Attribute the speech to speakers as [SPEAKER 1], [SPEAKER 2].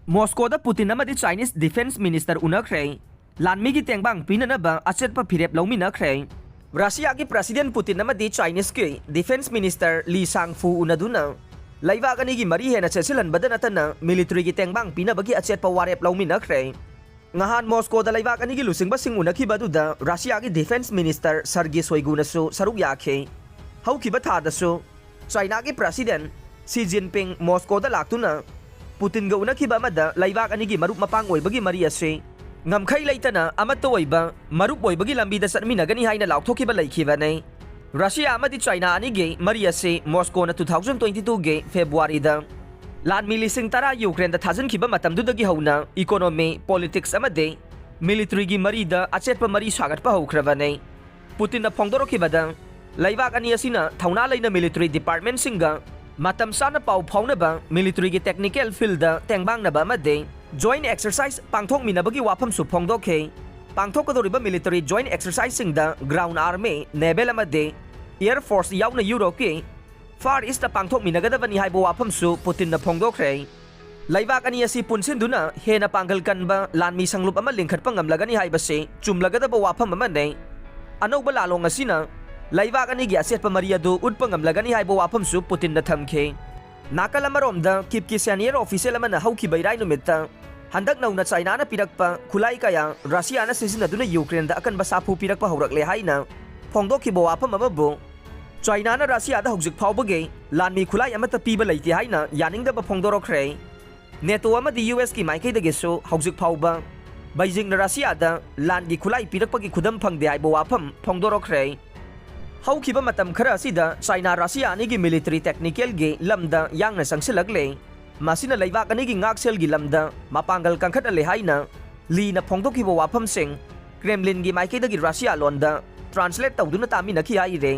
[SPEAKER 1] Moscow Putin amadi Chinese Defense Minister unakre lanmi gi tengbang pinanaba achetpa phirep lomi nakre Russia gi President Putin amadi Chinese ki Defense Minister Li Shangfu unaduna laiwa gani gi mari hena chesilan badanatana military gi tengbang pinabagi achetpa warep lomi nakre ngahan Moscow da laiwa gani gi lusingba sing unaki baduda Russia gi Defense Minister Sergei Shoigu nasu saruk yakhe haukiba thadasu China gi President Xi Jinping Moscow da laktuna Putin ga unakiba amada laibak anigi marup mapang oibagi mari ase ngamkhai leitana amato oiba marup oibagi lambi da satminagani haina laukhokiba laikhiba nei Russia amadi China anigi mari ase Moscow na 2022 ge February da lan milising tara Ukraine da thajan khiba matamdudagi hauna economy politics amade military gi mari da achetpa mari sagat pa haukraba nei Putin na phongdorokiba da laibak ani asina thauna leina military department singa matam sana pau phaunaba military gi technical field da tengbang naba amade joint exercise pangthok minabagi wafam su phongdokhe pangthokadoriba military joint exercise sing da ground army naval amade air force yauna Europe ki far east da pangthok minagadabani haibo wafam su Putin na phongdokre laibak ani asi punsin duna hena panggal kanba lanmi sanglup ama lingkhat pangamlagani haibase chumlagadaba wafam amane anoba lalong asina laibak ani gi aset pamariya do utpangam lagani haibo wafam su Putin na thamkhe nakal amarom da kipki senior official amana hauki bairai numitta handak nauna China na pirakpa khulai kaya Russia na sisina duna Ukraine da akan basapu pirakpa horakle haina phongdokhi bo wafam amabu China na Russia da hojik phawbage lanmi khulai amata piba leiti haina yaningda ba phongdorokre NATO amadi US ki maikai da geso hojik phawba Beijing na Russia da langi khulai pirakpa gi khudam phangde haibo wafam phongdorokre haukiba matam khara asida China Russia anigi military technical ge lamda yangna sangsilagle masina laibak anigi ngaksel gi lamda mapanggal kangkhat ale haina li na phongdokhiba wafam sing Kremlin gi maikeda gi Russia londa translate tawduna tami nakhi ai re